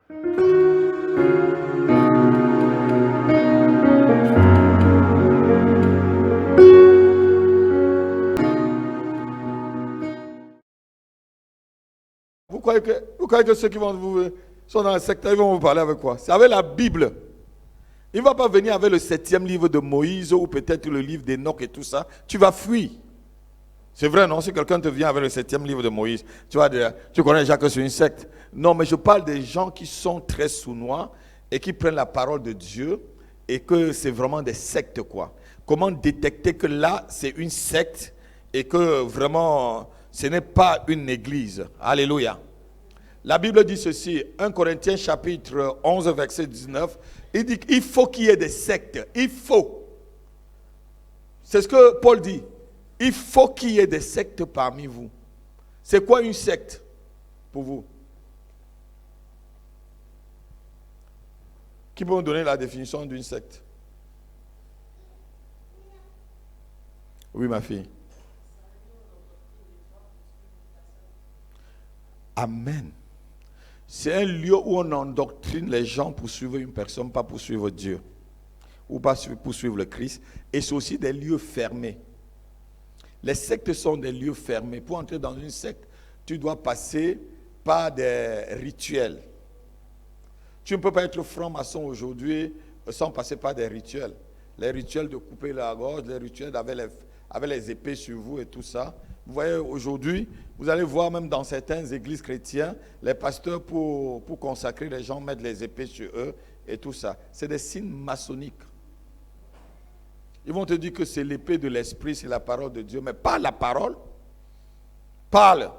Vous croyez que ceux qui sont dans le secteur, ils vont vous parler avec quoi? C'est avec la Bible. Il ne va pas venir avec le 7e livre de Moïse ou peut-être le livre d'Enoch et tout ça. Tu vas fuir. C'est vrai, non? Si quelqu'un te vient avec le 7e livre de Moïse, tu vas dire, tu connais déjà que c'est une secte. Non, mais je parle des gens qui sont très sournois et qui prennent la parole de Dieu et que c'est vraiment des sectes, quoi. Comment détecter que là, c'est une secte et que vraiment, ce n'est pas une église. Alléluia. La Bible dit ceci, 1 Corinthiens chapitre 11, verset 19, il dit qu'il faut qu'il y ait des sectes. Il faut. C'est ce que Paul dit. Il faut qu'il y ait des sectes parmi vous. C'est quoi une secte pour vous? Qui peut me donner la définition d'une secte? Oui, ma fille. Amen. C'est un lieu où on endoctrine les gens pour suivre une personne, pas pour suivre Dieu. Ou pas pour suivre le Christ. Et c'est aussi des lieux fermés. Les sectes sont des lieux fermés. Pour entrer dans une secte, tu dois passer par des rituels. Tu ne peux pas être franc-maçon aujourd'hui sans passer par des rituels. Les rituels de couper la gorge, les rituels avec les épées sur vous et tout ça. Vous voyez, aujourd'hui, vous allez voir même dans certaines églises chrétiennes, les pasteurs pour consacrer les gens mettent les épées sur eux et tout ça. C'est des signes maçonniques. Ils vont te dire que c'est l'épée de l'esprit, c'est la parole de Dieu. Mais pas la parole. Parle.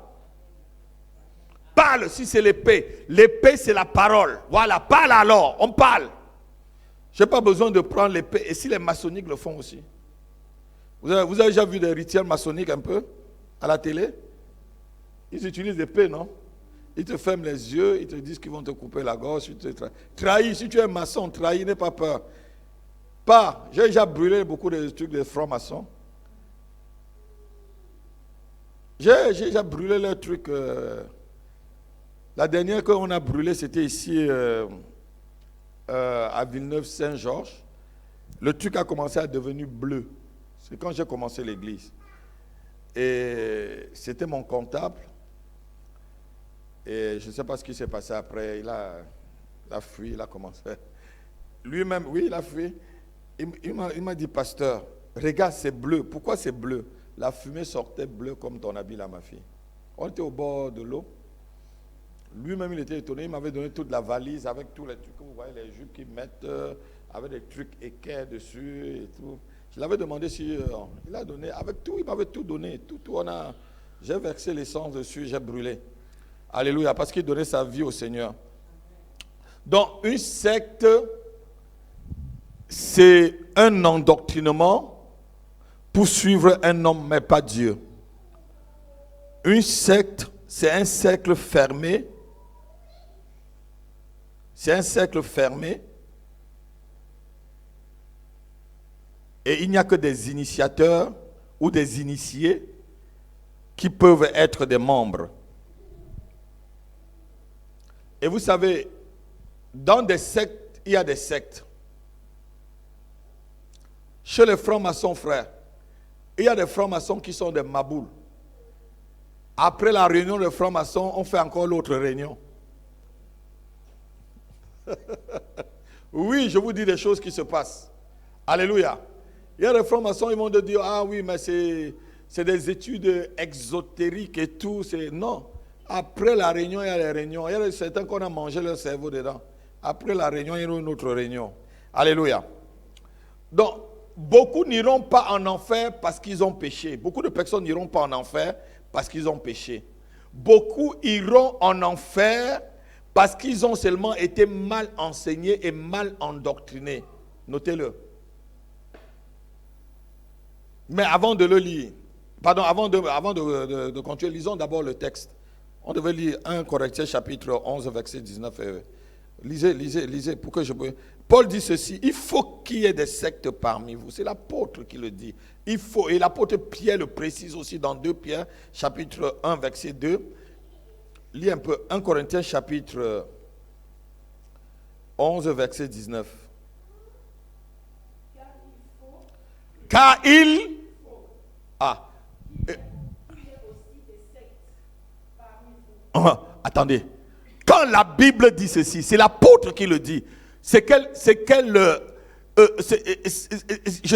Parle si c'est l'épée. L'épée, c'est la parole. Voilà, parle alors. On parle. Je n'ai pas besoin de prendre l'épée. Et si les maçonniques le font aussi. Vous avez déjà vu des rituels maçonniques un peu à la télé? Ils utilisent l'épée, non? Ils te ferment les yeux, ils te disent qu'ils vont te couper la gorge. Ils te trahissent. Si tu es maçon, trahis, n'aie pas peur. Pas. J'ai déjà brûlé beaucoup de trucs de francs-maçons. J'ai déjà brûlé leurs trucs. La dernière qu'on a brûlé, c'était ici à Villeneuve-Saint-Georges. Le truc a commencé à devenir bleu. C'est quand j'ai commencé l'église. Et c'était mon comptable. Et je ne sais pas ce qui s'est passé après. Il a fui, il a commencé. Lui-même, oui, il a fui. Il m'a dit, pasteur, regarde, c'est bleu. Pourquoi c'est bleu? La fumée sortait bleue comme ton habit là, ma fille. On était au bord de l'eau. Lui-même, il était étonné. Il m'avait donné toute la valise avec tous les trucs que vous voyez, les jupes qu'ils mettent, avec des trucs équerres dessus et tout. Je l'avais demandé si il a donné. Avec tout, il m'avait tout donné. Tout, j'ai versé l'essence dessus, j'ai brûlé. Alléluia, parce qu'il donnait sa vie au Seigneur. Donc, une secte, c'est un endoctrinement pour suivre un homme, mais pas Dieu. Une secte, c'est un cercle fermé. C'est un cercle fermé. Et il n'y a que des initiateurs ou des initiés qui peuvent être des membres. Et vous savez, dans des sectes, il y a des sectes. Chez les francs-maçons, frères, il y a des francs-maçons qui sont des maboules. Après la réunion des francs-maçons, on fait encore l'autre réunion. Oui, je vous dis des choses qui se passent. Alléluia. Il y a des francs-maçons, ils vont te dire, ah oui, mais c'est des études exotériques et tout. Non. Après la réunion, il y a les réunions. Il y a certains qu'on a mangé leur cerveau dedans. Après la réunion, il y a une autre réunion. Alléluia. Donc, beaucoup n'iront pas en enfer parce qu'ils ont péché. Beaucoup de personnes n'iront pas en enfer parce qu'ils ont péché. Beaucoup iront en enfer parce qu'ils ont seulement été mal enseignés et mal endoctrinés. Notez-le. Mais avant de le lire, avant de continuer, lisons d'abord le texte. On devait lire 1 Corinthiens chapitre 11, verset 19. Lisez pour que je peux. Paul dit ceci, il faut qu'il y ait des sectes parmi vous. C'est l'apôtre qui le dit. Il faut, et l'apôtre Pierre le précise aussi dans 2 Pierre, chapitre 1, verset 2. Lis un peu 1 Corinthiens chapitre 11, verset 19. Car il... Ah. Attendez. Quand la Bible dit ceci, c'est l'apôtre qui le dit. Je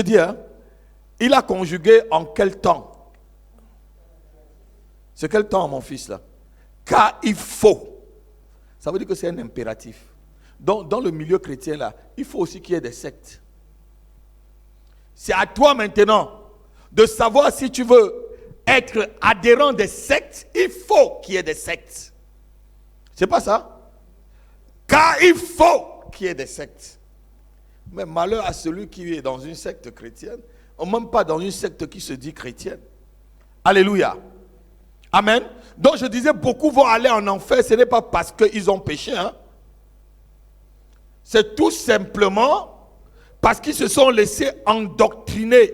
dis, hein, il a conjugué en quel temps? C'est quel temps, mon fils, là? Car il faut. Ça veut dire que c'est un impératif. Donc, dans le milieu chrétien, là, il faut aussi qu'il y ait des sectes. C'est à toi maintenant de savoir si tu veux être adhérent des sectes, il faut qu'il y ait des sectes. C'est pas ça? Car il faut qu'il y ait des sectes. Mais malheur à celui qui est dans une secte chrétienne, ou même pas dans une secte qui se dit chrétienne. Alléluia. Amen. Donc je disais, beaucoup vont aller en enfer, ce n'est pas parce qu'ils ont péché. Hein. C'est tout simplement parce qu'ils se sont laissés endoctriner.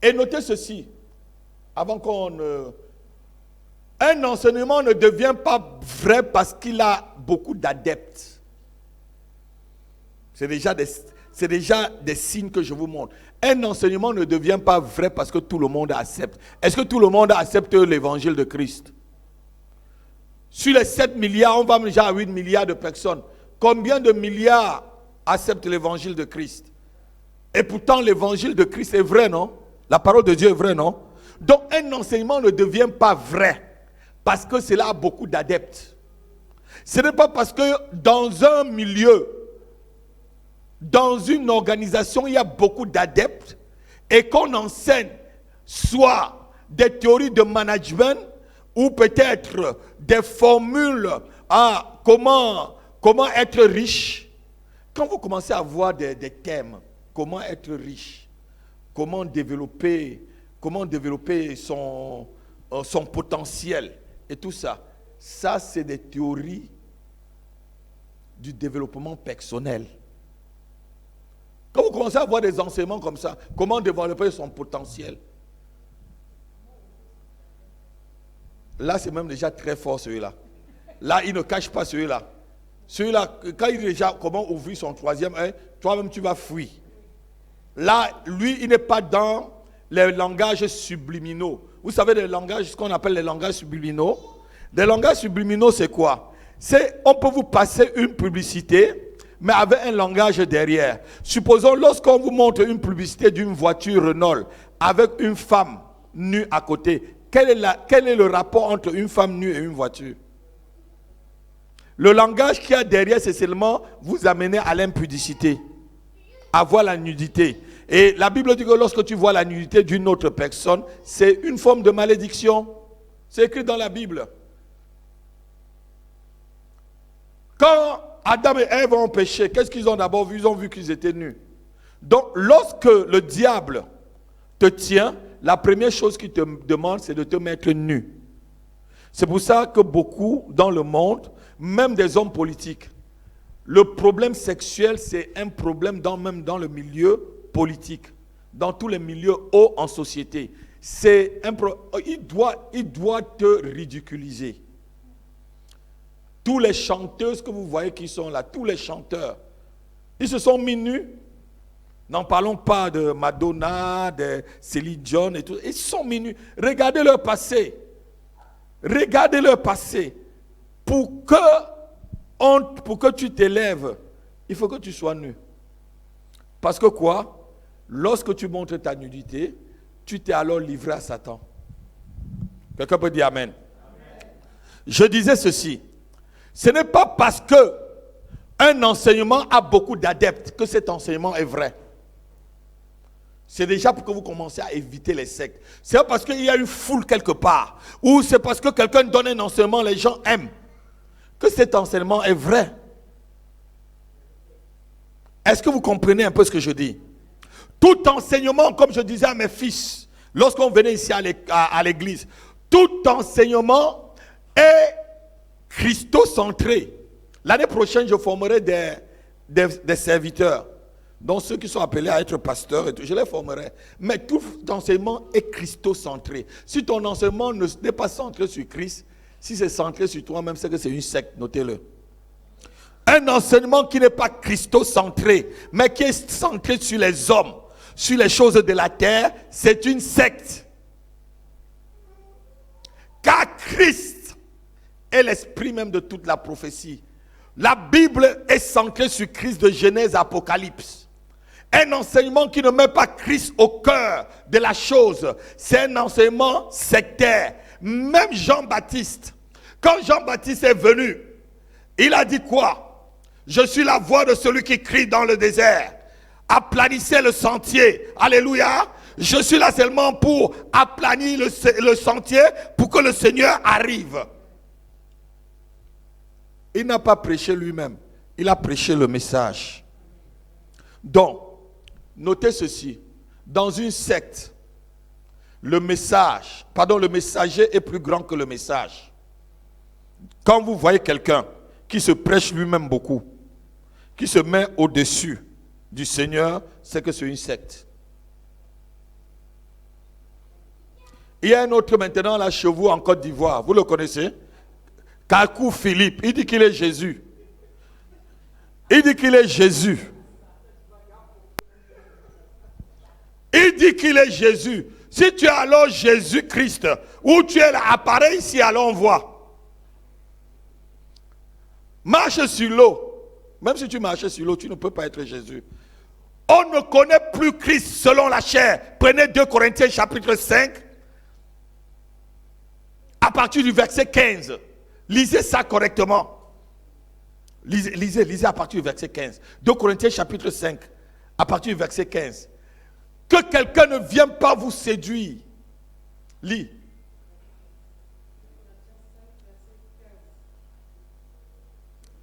Et notez ceci, avant un enseignement ne devient pas vrai parce qu'il a beaucoup d'adeptes. C'est déjà des signes que je vous montre. Un enseignement ne devient pas vrai parce que tout le monde accepte. Est-ce que tout le monde accepte l'évangile de Christ? Sur les 7 milliards, on va déjà à 8 milliards de personnes. Combien de milliards acceptent l'évangile de Christ? Et pourtant, l'évangile de Christ est vrai, non? La parole de Dieu est vraie, non? Donc, un enseignement ne devient pas vrai parce que cela a beaucoup d'adeptes. Ce n'est pas parce que dans un milieu, dans une organisation, il y a beaucoup d'adeptes et qu'on enseigne soit des théories de management ou peut-être des formules à comment être riche. Quand vous commencez à voir des thèmes, comment être riche, comment développer son potentiel et tout ça, ça c'est des théories du développement personnel. Quand vous commencez à avoir des enseignements comme ça, comment développer son potentiel? Là, c'est même déjà très fort celui-là. Là, il ne cache pas celui-là. Celui-là, quand il dit déjà comment ouvrir son troisième œil, toi-même tu vas fuir. Là, lui, il n'est pas dans les langages subliminaux. Vous savez, ce qu'on appelle les langages subliminaux. Les langages subliminaux, c'est quoi? On peut vous passer une publicité, mais avec un langage derrière. Supposons, lorsqu'on vous montre une publicité d'une voiture Renault avec une femme nue à côté, quel est le rapport entre une femme nue et une voiture? Le langage qu'il y a derrière, c'est seulement vous amener à l'impudicité, à voir la nudité. Et la Bible dit que lorsque tu vois la nudité d'une autre personne, c'est une forme de malédiction. C'est écrit dans la Bible. Quand Adam et Ève ont péché, qu'est-ce qu'ils ont d'abord vu? Ils ont vu qu'ils étaient nus. Donc, lorsque le diable te tient, la première chose qu'il te demande, c'est de te mettre nu. C'est pour ça que beaucoup dans le monde, même des hommes politiques, le problème sexuel, c'est un problème même dans le milieu politique, dans tous les milieux hauts en société. Il doit te ridiculiser. Tous les chanteuses que vous voyez qui sont là, tous les chanteurs, ils se sont mis nus. N'en parlons pas de Madonna, de Céline Dion et tout. Ils se sont mis nus. Regardez leur passé. Regardez leur passé. Pour que tu t'élèves, il faut que tu sois nu. Parce que quoi? Lorsque tu montres ta nudité, tu t'es alors livré à Satan. Quelqu'un peut dire Amen. Je disais ceci. Ce n'est pas parce que un enseignement a beaucoup d'adeptes que cet enseignement est vrai. C'est déjà pour que vous commencez à éviter les sectes. C'est pas parce qu'il y a une foule quelque part, ou c'est parce que quelqu'un donne un enseignement, les gens aiment, que cet enseignement est vrai. Est-ce que vous comprenez un peu ce que je dis? Tout enseignement, comme je disais à mes fils, lorsqu'on venait ici à l'église, tout enseignement est christocentré. L'année prochaine, je formerai des serviteurs, donc ceux qui sont appelés à être pasteurs, et tout, je les formerai. Mais tout enseignement est christocentré. Si ton enseignement n'est pas centré sur Christ, Si c'est centré sur toi-même, c'est que c'est une secte, notez-le. Un enseignement qui n'est pas christocentré, mais qui est centré sur les hommes, sur les choses de la terre, c'est une secte. Car Christ est l'esprit même de toute la prophétie. La Bible est centrée sur Christ de Genèse à Apocalypse. Un enseignement qui ne met pas Christ au cœur de la chose, c'est un enseignement sectaire. Même Jean-Baptiste, quand Jean-Baptiste est venu, il a dit quoi? Je suis la voix de celui qui crie dans le désert. Aplanissez le sentier. Alléluia. Je suis là seulement pour aplanir le sentier pour que le Seigneur arrive. Il n'a pas prêché lui-même. Il a prêché le message. Donc, notez ceci. Dans une secte, le messager est plus grand que le message. Quand vous voyez quelqu'un qui se prêche lui-même beaucoup, qui se met au-dessus du Seigneur, c'est que c'est une secte. Il y a un autre maintenant là chez vous en Côte d'Ivoire, vous le connaissez? Kakou Philippe, il dit qu'il est Jésus. Il dit qu'il est Jésus. Il dit qu'il est Jésus. Si tu es alors Jésus-Christ, ou tu es là, apparaît ici, alors on voit. Marche sur l'eau. Même si tu marches sur l'eau, tu ne peux pas être Jésus. On ne connaît plus Christ selon la chair. Prenez 2 Corinthiens chapitre 5, à partir du verset 15. Lisez ça correctement. Lisez à partir du verset 15. 2 Corinthiens chapitre 5, à partir du verset 15. Que quelqu'un ne vienne pas vous séduire. Lis.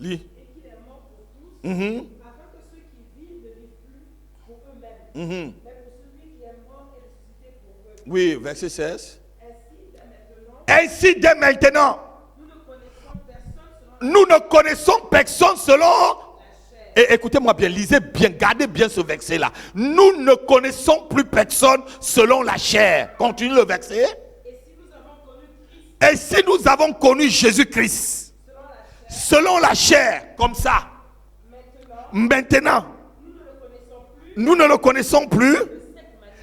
Lis. Afin que ceux qui vivent ne vivent plus pour eux-mêmes, mais pour celui qui est mort et ressuscité pour eux. Oui, verset 16. Ainsi, dès maintenant, nous ne connaissons personne selon... Et écoutez-moi bien, lisez bien, gardez bien ce verset-là. Nous ne connaissons plus personne selon la chair. Continue le verset. Et si nous avons connu Jésus-Christ selon la chair, comme ça, maintenant, nous ne le connaissons plus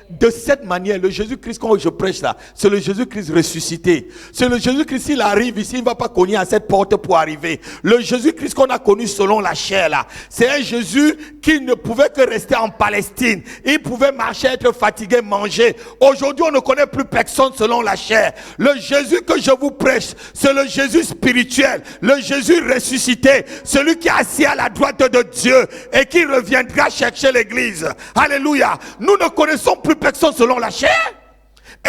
de cette manière. Le Jésus-Christ, quand je prêche là, c'est le Jésus-Christ ressuscité. C'est le Jésus-Christ, s'il arrive ici, il ne va pas cogner à cette porte pour arriver. Le Jésus-Christ qu'on a connu selon la chair là, c'est un Jésus qui ne pouvait que rester en Palestine. Il pouvait marcher, être fatigué, manger. Aujourd'hui, on ne connaît plus personne selon la chair. Le Jésus que je vous prêche, c'est le Jésus spirituel, le Jésus ressuscité, celui qui est assis à la droite de Dieu et qui reviendra chercher l'église. Alléluia. Nous ne connaissons plus personne selon la chair.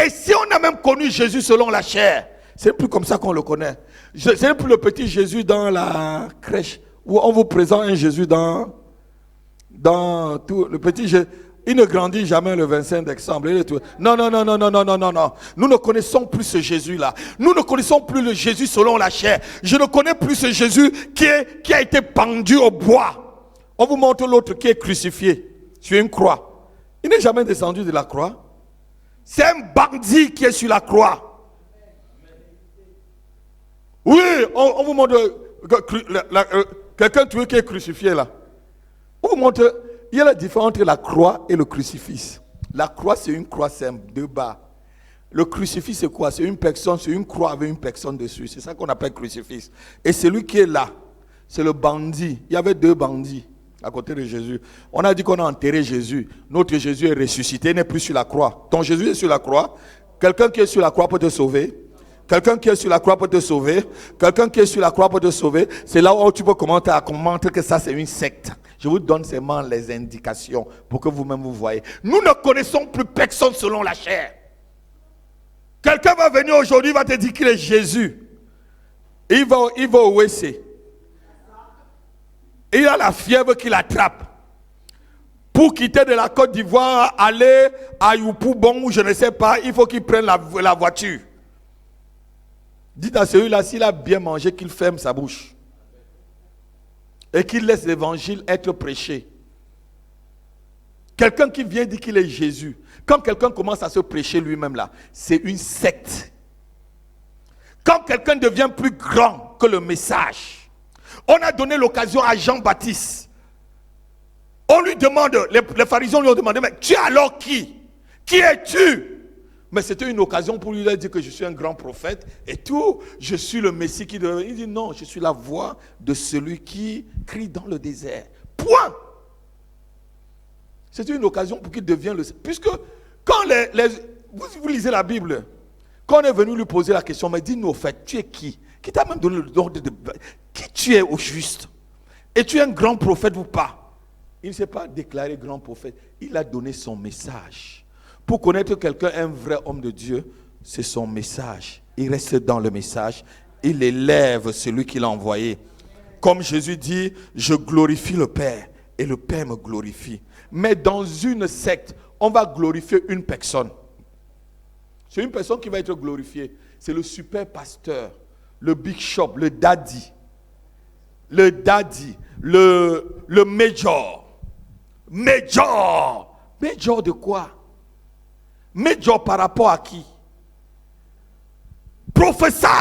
Et si on a même connu Jésus selon la chair, c'est plus comme ça qu'on le connaît. C'est plus le petit Jésus dans la crèche où on vous présente un Jésus dans tout le petit Jésus. Il ne grandit jamais le 25 décembre. Non. Nous ne connaissons plus ce Jésus-là. Nous ne connaissons plus le Jésus selon la chair. Je ne connais plus ce Jésus qui a été pendu au bois. On vous montre l'autre qui est crucifié sur une croix. Il n'est jamais descendu de la croix. C'est un bandit qui est sur la croix. Oui, on vous montre quelqu'un tué qui est crucifié là. On vous montre, il y a la différence entre la croix et le crucifix. La croix, c'est une croix simple, 2 barres. Le crucifix, c'est quoi? C'est une personne, c'est une croix avec une personne dessus. C'est ça qu'on appelle crucifix. Et celui qui est là, c'est le bandit. Il y avait 2 bandits à côté de Jésus. On a dit qu'on a enterré Jésus. Notre Jésus est ressuscité, il n'est plus sur la croix. Ton Jésus est sur la croix. Quelqu'un qui est sur la croix peut te sauver. Quelqu'un qui est sur la croix peut te sauver. Quelqu'un qui est sur la croix peut te sauver. C'est là où tu peux commenter que ça c'est une secte. Je vous donne seulement les indications pour que vous-même vous voyez. Nous ne connaissons plus personne selon la chair. Quelqu'un va venir aujourd'hui, va te dire qu'il est Jésus. Il va au WC. Il a la fièvre qui l'attrape. Pour quitter de la Côte d'Ivoire, aller à Youpou-Bon ou je ne sais pas, il faut qu'il prenne la voiture. Dites à celui-là, s'il a bien mangé, qu'il ferme sa bouche. Et qu'il laisse l'évangile être prêché. Quelqu'un qui vient dire qu'il est Jésus. Quand quelqu'un commence à se prêcher lui-même là, c'est une secte. Quand quelqu'un devient plus grand que le message, on a donné l'occasion à Jean-Baptiste. On lui demande, les pharisiens lui ont demandé, mais tu es alors qui? Qui es-tu? Mais c'était une occasion pour lui de dire que je suis un grand prophète et tout, je suis le Messie qui devait. Il dit non, je suis la voix de celui qui crie dans le désert. Point. C'était une occasion pour qu'il devienne le... Puisque quand vous lisez la Bible, quand on est venu lui poser la question, mais dis-nous au fait, tu es qui? Qui t'a même donné l'ordre de... Qui tu es au juste? Et tu es un grand prophète ou pas? Il ne s'est pas déclaré grand prophète. Il a donné son message. Pour connaître quelqu'un, un vrai homme de Dieu, c'est son message. Il reste dans le message. Il élève celui qui l'a envoyé. Comme Jésus dit, je glorifie le Père et le Père me glorifie. Mais dans une secte, on va glorifier une personne. C'est une personne qui va être glorifiée. C'est le super pasteur, le big shop, le daddy, le major. Major de quoi? Major par rapport à qui? Professeur!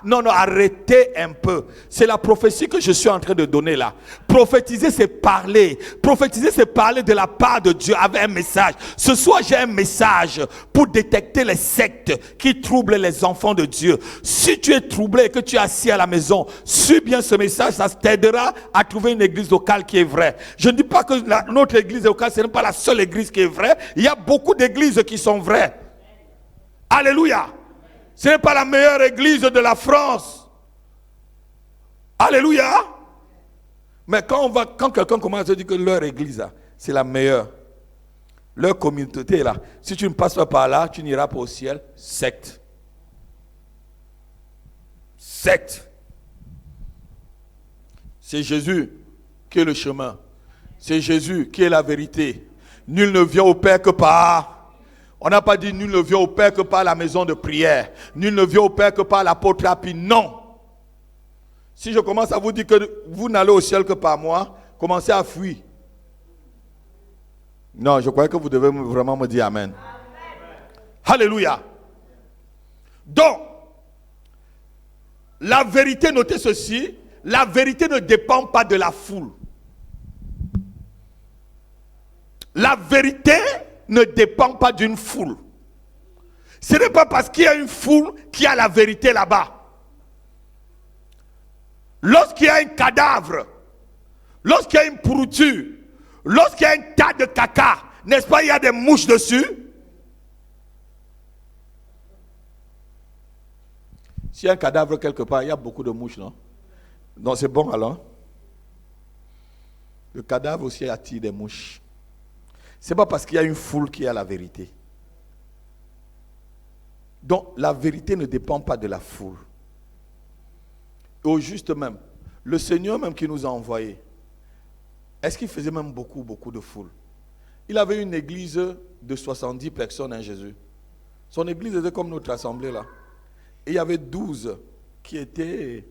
Non, arrêtez un peu. C'est la prophétie que je suis en train de donner là. Prophétiser, c'est parler. Prophétiser, c'est parler de la part de Dieu avec un message. Ce soir, j'ai un message pour détecter les sectes qui troublent les enfants de Dieu. Si tu es troublé et que tu es assis à la maison, suis bien ce message, ça t'aidera à trouver une église locale qui est vraie. Je ne dis pas que notre église locale, ce n'est pas la seule église qui est vraie. Il y a beaucoup d'églises qui sont vraies. Alléluia. Ce n'est pas la meilleure église de la France. Alléluia. Mais quand quelqu'un commence à dire que leur église, c'est la meilleure, leur communauté là, si tu ne passes pas par là, tu n'iras pas au ciel. Secte. C'est Jésus qui est le chemin. C'est Jésus qui est la vérité. Nul ne vient au Père que par... On n'a pas dit nul ne vient au Père que par la maison de prière. Nul ne vient au Père que par l'apôtre Api. Non. Si je commence à vous dire que vous n'allez au ciel que par moi, commencez à fuir. Non, je crois que vous devez vraiment me dire Amen. Alléluia. Donc, la vérité, notez ceci, la vérité ne dépend pas de la foule. La vérité ne dépend pas d'une foule. Ce n'est pas parce qu'il y a une foule qu'il y a la vérité là-bas. Lorsqu'il y a un cadavre, lorsqu'il y a une pourriture, lorsqu'il y a un tas de caca, n'est-ce pas, il y a des mouches dessus? S'il y a un cadavre quelque part, il y a beaucoup de mouches, non? Non, c'est bon alors. Le cadavre aussi attire des mouches. Ce n'est pas parce qu'il y a une foule qu'il y a la vérité. Donc, la vérité ne dépend pas de la foule. Et au juste même, le Seigneur même qui nous a envoyés, est-ce qu'il faisait même beaucoup de foule? Il avait une église de 70 personnes, hein, Jésus. Son église était comme notre assemblée là. Et il y avait 12 qui étaient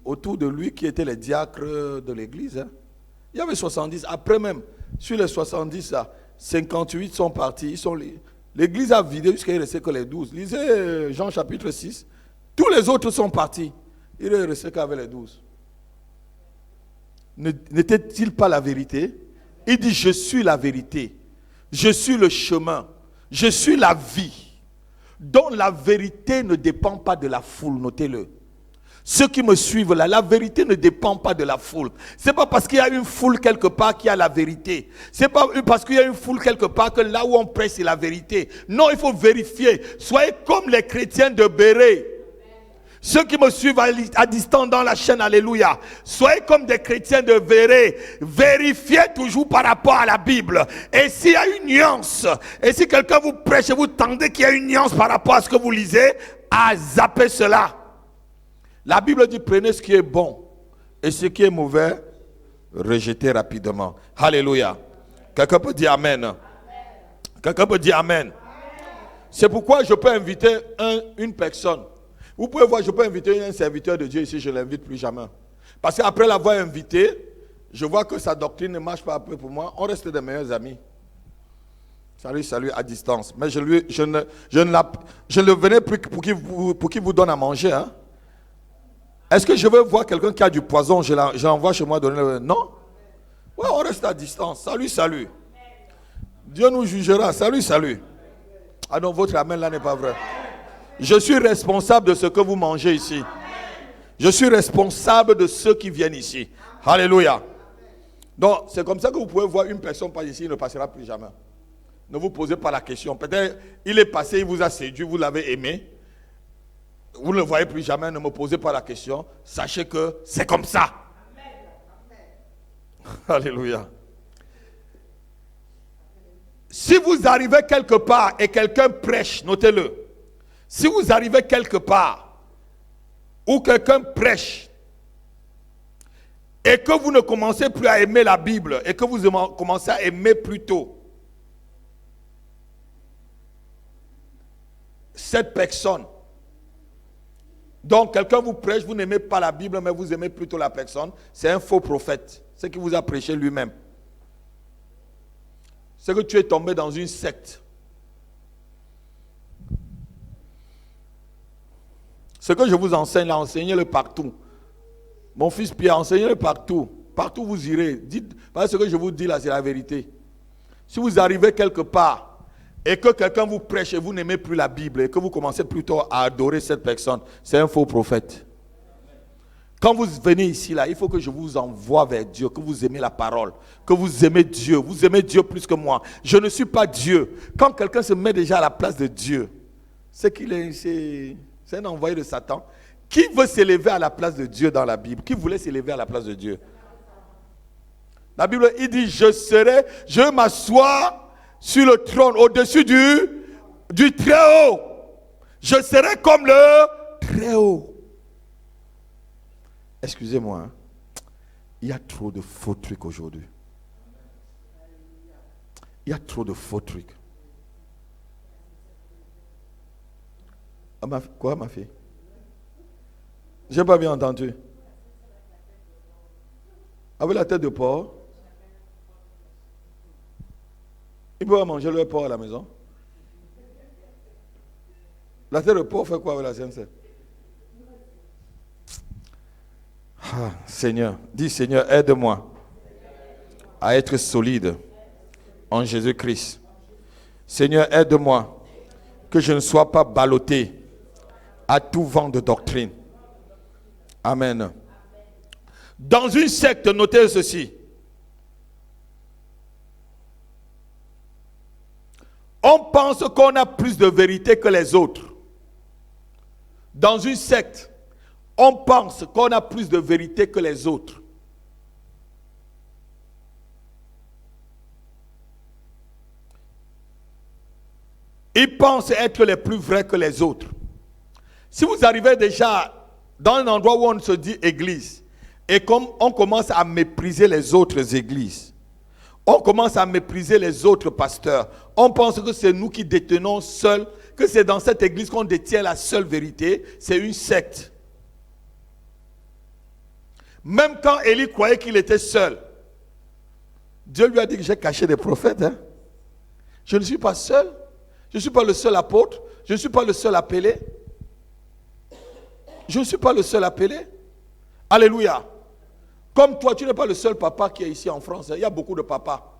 autour de lui, qui étaient les diacres de l'église. Hein. Il y avait 70. Après même, sur les 70, là, 58 sont partis. L'église a vidé jusqu'à il ne restait que les 12. Lisez Jean chapitre 6. Tous les autres sont partis. Il ne restait qu'avec les 12. N'était-il pas la vérité? Il dit, je suis la vérité. Je suis le chemin. Je suis la vie. Donc la vérité ne dépend pas de la foule, notez-le. Ceux qui me suivent là, la vérité ne dépend pas de la foule. C'est pas parce qu'il y a une foule quelque part qu'il y a la vérité. C'est pas parce qu'il y a une foule quelque part que là où on prêche c'est la vérité. Non, il faut vérifier. Soyez comme les chrétiens de Béret. Ceux qui me suivent à distance dans la chaîne, alléluia. Soyez comme des chrétiens de Béret. Vérifiez toujours par rapport à la Bible. Et s'il y a une nuance, et si quelqu'un vous prêche et vous tendez qu'il y a une nuance par rapport à ce que vous lisez, à zapper cela. La Bible dit, prenez ce qui est bon et ce qui est mauvais, rejetez rapidement. Alléluia. Quelqu'un peut dire Amen. Amen. Quelqu'un peut dire Amen. Amen. C'est pourquoi je peux inviter une personne. Vous pouvez voir, je peux inviter un serviteur de Dieu ici, je ne l'invite plus jamais. Parce qu'après l'avoir invité, je vois que sa doctrine ne marche pas après pour moi, on reste des meilleurs amis. Salut, à distance. Mais je ne venais plus pour qu'il vous donne à manger. Hein? Est-ce que je veux voir quelqu'un qui a du poison, je l'envoie chez moi donner le... Non. Ouais, on reste à distance. Salut. Dieu nous jugera. Salut. Ah non, votre amen là n'est pas vrai. Je suis responsable de ce que vous mangez ici. Je suis responsable de ceux qui viennent ici. Alléluia. Donc, c'est comme ça que vous pouvez voir une personne passer ici, il ne passera plus jamais. Ne vous posez pas la question. Peut-être il est passé, il vous a séduit, vous l'avez aimé. Vous ne le voyez plus jamais, ne me posez pas la question. Sachez que c'est comme ça. Amen. Alléluia. Si vous arrivez quelque part et quelqu'un prêche, notez-le. Si vous arrivez quelque part où quelqu'un prêche et que vous ne commencez plus à aimer la Bible et que vous commencez à aimer plutôt cette personne, donc quelqu'un vous prêche, vous n'aimez pas la Bible mais vous aimez plutôt la personne, c'est un faux prophète, c'est qui vous a prêché lui-même. C'est que tu es tombé dans une secte. Ce que je vous enseigne là, enseignez-le partout. Mon fils Pierre, enseignez-le partout. Partout où vous irez. Dites, parce que ce que je vous dis là, c'est la vérité. Si vous arrivez quelque part et que quelqu'un vous prêche et vous n'aimez plus la Bible et que vous commencez plutôt à adorer cette personne, c'est un faux prophète. Quand vous venez ici là, il faut que je vous envoie vers Dieu, que vous aimez la parole, que vous aimez Dieu plus que moi. Je ne suis pas Dieu. Quand quelqu'un se met déjà à la place de Dieu, c'est qu'il est... C'est un envoyé de Satan. Qui veut s'élever à la place de Dieu dans la Bible? Qui voulait s'élever à la place de Dieu? La Bible, il dit, je vais m'asseoir sur le trône au-dessus du très haut. Je serai comme le très haut. Excusez-moi, hein. Il y a trop de faux trucs aujourd'hui. Il y a trop de faux trucs. Quoi, ma fille? Je n'ai pas bien entendu. Avec la tête de porc, ils peuvent manger leur porc à la maison. La tête de porc fait quoi avec la CNC? Ah, Seigneur, dis Seigneur, aide-moi à être solide en Jésus-Christ. Seigneur, aide-moi que je ne sois pas ballotté à tout vent de doctrine. Amen. Dans une secte, notez ceci. On pense qu'on a plus de vérité que les autres. Dans une secte, on pense qu'on a plus de vérité que les autres. Ils pensent être les plus vrais que les autres. Si vous arrivez déjà dans un endroit où on se dit église, et comme on commence à mépriser les autres églises, on commence à mépriser les autres pasteurs, on pense que c'est nous qui détenons seuls, que c'est dans cette église qu'on détient la seule vérité, c'est une secte. Même quand Élie croyait qu'il était seul, Dieu lui a dit que j'ai caché des prophètes. Hein? Je ne suis pas seul, je ne suis pas le seul apôtre, je ne suis pas le seul appelé. Je ne suis pas le seul appelé. Alléluia. Comme toi, tu n'es pas le seul papa qui est ici en France. Il y a beaucoup de papas.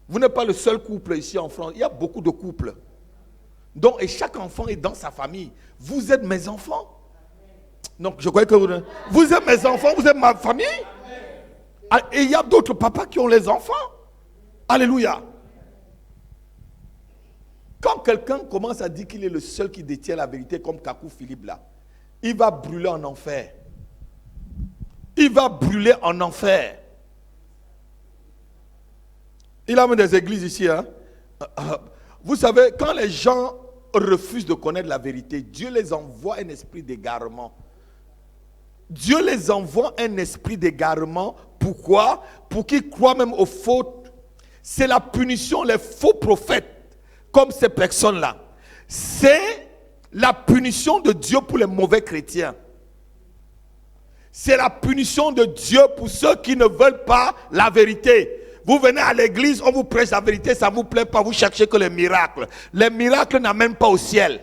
Vous n'êtes pas le seul couple ici en France. Il y a beaucoup de couples. Donc, et chaque enfant est dans sa famille. Vous êtes mes enfants. Donc, je croyais que vous êtes mes enfants, vous êtes ma famille. Et il y a d'autres papas qui ont les enfants. Alléluia. Quand quelqu'un commence à dire qu'il est le seul qui détient la vérité, comme Kakou Philippe là, il va brûler en enfer. Il va brûler en enfer. Il a mis des églises ici. Hein? Vous savez, quand les gens refusent de connaître la vérité, Dieu les envoie un esprit d'égarement. Dieu les envoie un esprit d'égarement. Pourquoi? Pour qu'ils croient même aux fautes. C'est la punition, les faux prophètes, comme ces personnes-là. C'est la punition de Dieu pour les mauvais chrétiens. C'est la punition de Dieu pour ceux qui ne veulent pas la vérité. Vous venez à l'église, on vous prêche la vérité, ça ne vous plaît pas, vous cherchez que les miracles. Les miracles n'amènent pas au ciel.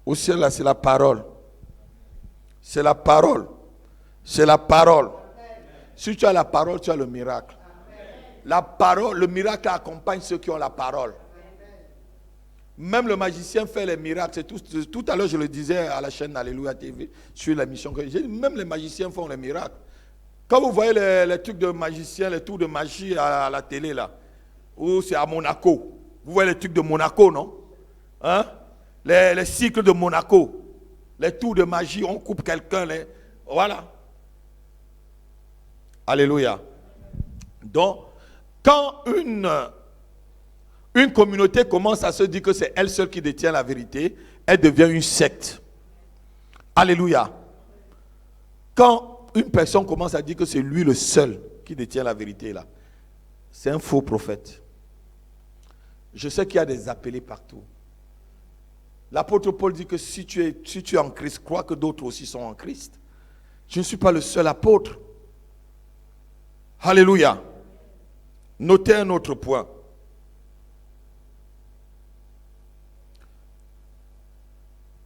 Au ciel, là, c'est la parole. C'est la parole. C'est la parole. Si tu as la parole, tu as le miracle. La parole, le miracle accompagne ceux qui ont la parole. Même le magicien fait les miracles. C'est tout à l'heure, je le disais à la chaîne Alléluia TV, sur l'émission que j'ai dit, même les magiciens font les miracles. Quand vous voyez les trucs de magiciens, les tours de magie à la télé, là, ou c'est à Monaco, vous voyez les trucs de Monaco, non? Hein? Les cycles de Monaco, les tours de magie, on coupe quelqu'un, voilà. Alléluia. Donc, quand une communauté commence à se dire que c'est elle seule qui détient la vérité, elle devient une secte. Alléluia. Quand une personne commence à dire que c'est lui le seul qui détient la vérité, là, c'est un faux prophète. Je sais qu'il y a des appelés partout. L'apôtre Paul dit que si tu es en Christ, crois que d'autres aussi sont en Christ. Je ne suis pas le seul apôtre. Alléluia. Notez un autre point.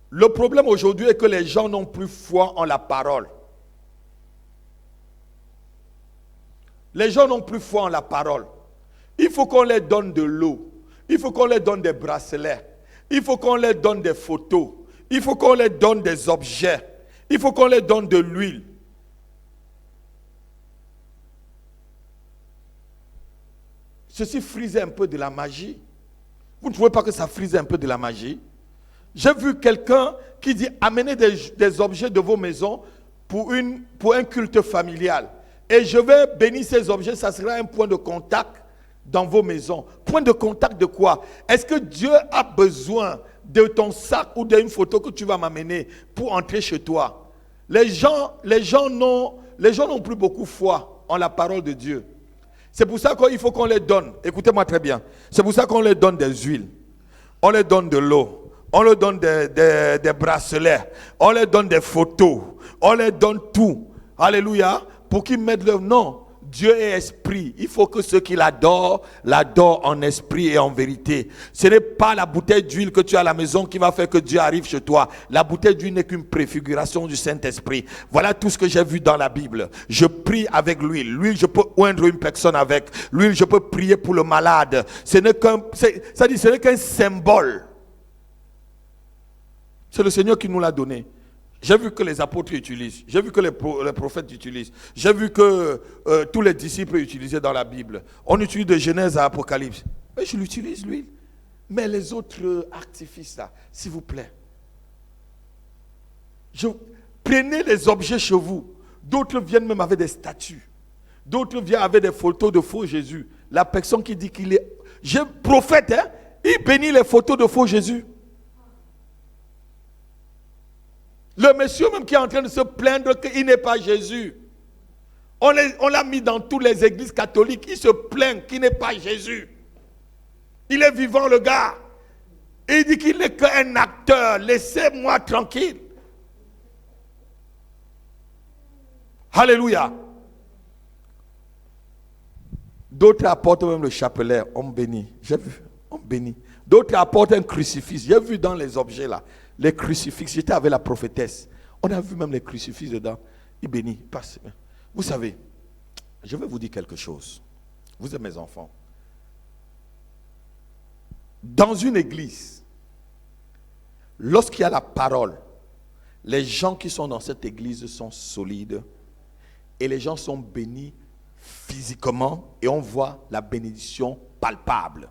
Le problème aujourd'hui est que les gens n'ont plus foi en la parole. Les gens n'ont plus foi en la parole. Il faut qu'on leur donne de l'eau. Il faut qu'on leur donne des bracelets. Il faut qu'on leur donne des photos. Il faut qu'on leur donne des objets. Il faut qu'on leur donne de l'huile. Ceci frise un peu de la magie. Vous ne trouvez pas que ça frise un peu de la magie? J'ai vu quelqu'un qui dit amenez des objets de vos maisons pour un culte familial. Et je vais bénir ces objets, ça sera un point de contact dans vos maisons. Point de contact de quoi? Est-ce que Dieu a besoin de ton sac ou d'une photo que tu vas m'amener pour entrer chez toi? Les gens n'ont plus beaucoup foi en la parole de Dieu. C'est pour ça qu'il faut qu'on les donne. Écoutez-moi très bien. C'est pour ça qu'on les donne des huiles. On les donne de l'eau. On leur donne des bracelets. On leur donne des photos. On leur donne tout. Alléluia. Pour qu'ils mettent leur nom. Dieu est esprit. Il faut que ceux qui l'adorent en esprit et en vérité. Ce n'est pas la bouteille d'huile que tu as à la maison qui va faire que Dieu arrive chez toi. La bouteille d'huile n'est qu'une préfiguration du Saint-Esprit. Voilà tout ce que j'ai vu dans la Bible. Je prie avec l'huile. L'huile, je peux oindre une personne avec. L'huile, je peux prier pour le malade. Ce n'est qu'un symbole. C'est le Seigneur qui nous l'a donné. J'ai vu que les apôtres utilisent. J'ai vu que les prophètes utilisent. J'ai vu que tous les disciples utilisaient dans la Bible. On utilise de Genèse à Apocalypse. Mais je l'utilise, l'huile. Mais les autres artifices, là, s'il vous plaît. Prenez les objets chez vous. D'autres viennent même avec des statues. D'autres viennent avec des photos de faux Jésus. La personne qui dit qu'il est... prophète, hein, il bénit les photos de faux Jésus. Le monsieur même qui est en train de se plaindre qu'il n'est pas Jésus. On l'a mis dans toutes les églises catholiques. Il se plaint qu'il n'est pas Jésus. Il est vivant, le gars. Et il dit qu'il n'est qu'un acteur. Laissez-moi tranquille. Alléluia. D'autres apportent même le chapelet. On bénit. J'ai vu. On bénit. D'autres apportent un crucifix. J'ai vu dans les objets là. Les crucifix, j'étais avec la prophétesse. On a vu même les crucifix dedans. Il bénit, passe. Vous savez, je vais vous dire quelque chose. Vous êtes mes enfants. Dans une église, lorsqu'il y a la parole, les gens qui sont dans cette église sont solides et les gens sont bénis physiquement et on voit la bénédiction palpable.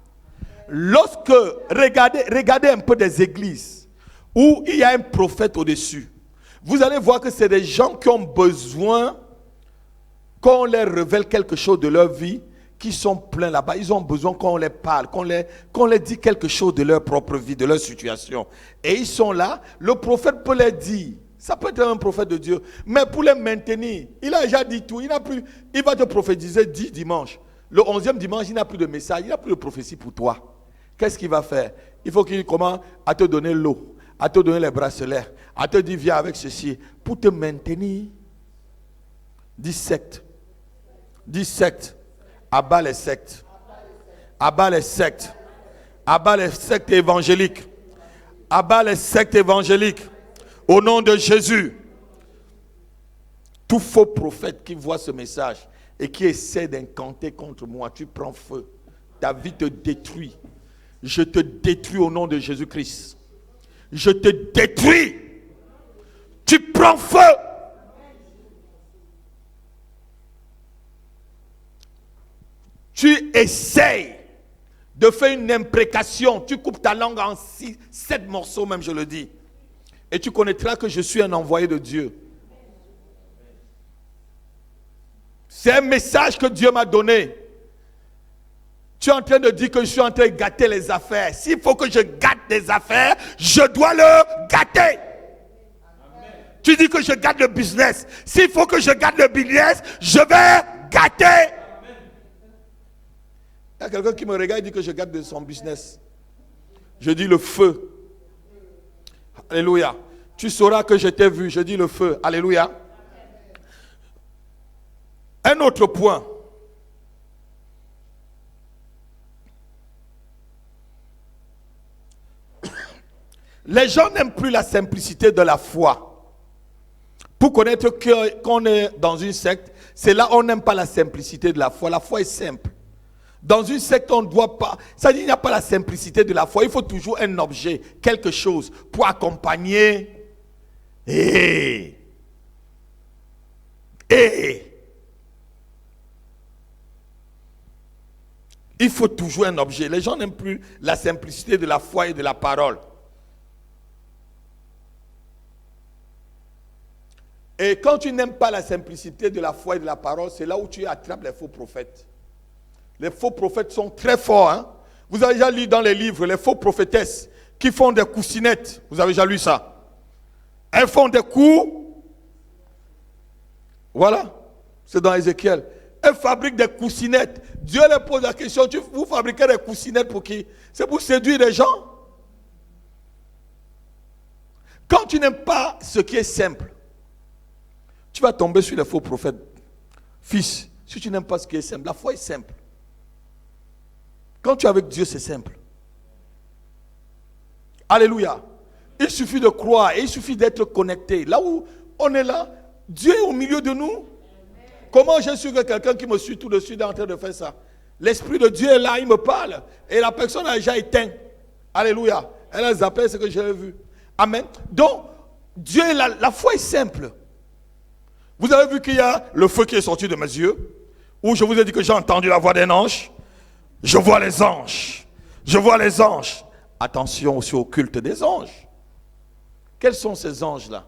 Lorsque, regardez un peu des églises où il y a un prophète au-dessus, vous allez voir que c'est des gens qui ont besoin qu'on leur révèle quelque chose de leur vie, qui sont pleins là-bas. Ils ont besoin qu'on les parle, qu'on les dise quelque chose de leur propre vie, de leur situation. Et ils sont là, le prophète peut les dire. Ça peut être un prophète de Dieu, mais pour les maintenir, il a déjà dit tout. Il va te prophétiser 10 dimanches. Le 11e dimanche, il n'a plus de message, il n'a plus de prophétie pour toi. Qu'est-ce qu'il va faire? Il faut qu'il commence à te donner l'eau, à te donner les bracelets, à te dire viens avec ceci, pour te maintenir. Dis secte. Dis secte. Abat les sectes. Abat les sectes. Abat les sectes évangéliques. Abat les sectes évangéliques. Au nom de Jésus. Tout faux prophète qui voit ce message et qui essaie d'incanter contre moi, tu prends feu. Ta vie te détruit. Je te détruis au nom de Jésus-Christ. Je te détruis. Tu prends feu. Tu essayes de faire une imprécation. Tu coupes ta langue en 7 morceaux même, je le dis. Et tu connaîtras que je suis un envoyé de Dieu. C'est un message que Dieu m'a donné. Tu es en train de dire que je suis en train de gâter les affaires. S'il faut que je gâte des affaires, je dois le gâter. Amen. Tu dis que je gâte le business. S'il faut que je gâte le business, je vais gâter. Amen. Il y a quelqu'un qui me regarde et dit que je gâte de son business. Je dis le feu. Alléluia. Tu sauras que je t'ai vu. Je dis le feu. Alléluia. Un autre point. Les gens n'aiment plus la simplicité de la foi. Pour connaître qu'on est dans une secte, c'est là où on n'aime pas la simplicité de la foi. La foi est simple. Dans une secte, on ne doit pas... Ça dit, il n'y a pas la simplicité de la foi. Il faut toujours un objet, quelque chose, pour accompagner. Il faut toujours un objet. Les gens n'aiment plus la simplicité de la foi et de la parole. Et quand tu n'aimes pas la simplicité de la foi et de la parole, c'est là où tu attrapes les faux prophètes. Les faux prophètes sont très forts. Hein? Vous avez déjà lu dans les livres les faux prophétesses qui font des coussinettes. Vous avez déjà lu ça? Elles font des coups. Voilà. C'est dans Ézéchiel. Elles fabriquent des coussinettes. Dieu leur pose la question, vous fabriquez des coussinettes pour qui? C'est pour séduire les gens. Quand tu n'aimes pas ce qui est simple, tu vas tomber sur les faux prophètes. Fils, si tu n'aimes pas ce qui est simple, la foi est simple. Quand tu es avec Dieu, c'est simple. Alléluia. Il suffit de croire et il suffit d'être connecté. Là où on est là, Dieu est au milieu de nous. Comment je suis que quelqu'un qui me suit tout de suite est en train de faire ça? L'Esprit de Dieu est là, il me parle. Et la personne a déjà éteint. Alléluia. Elle a zappé ce que j'ai vu. Amen. Donc, Dieu est là. La foi est simple. Vous avez vu qu'il y a le feu qui est sorti de mes yeux, où je vous ai dit que j'ai entendu la voix d'un ange. Je vois les anges. Je vois les anges. Attention aussi au culte des anges. Quels sont ces anges-là?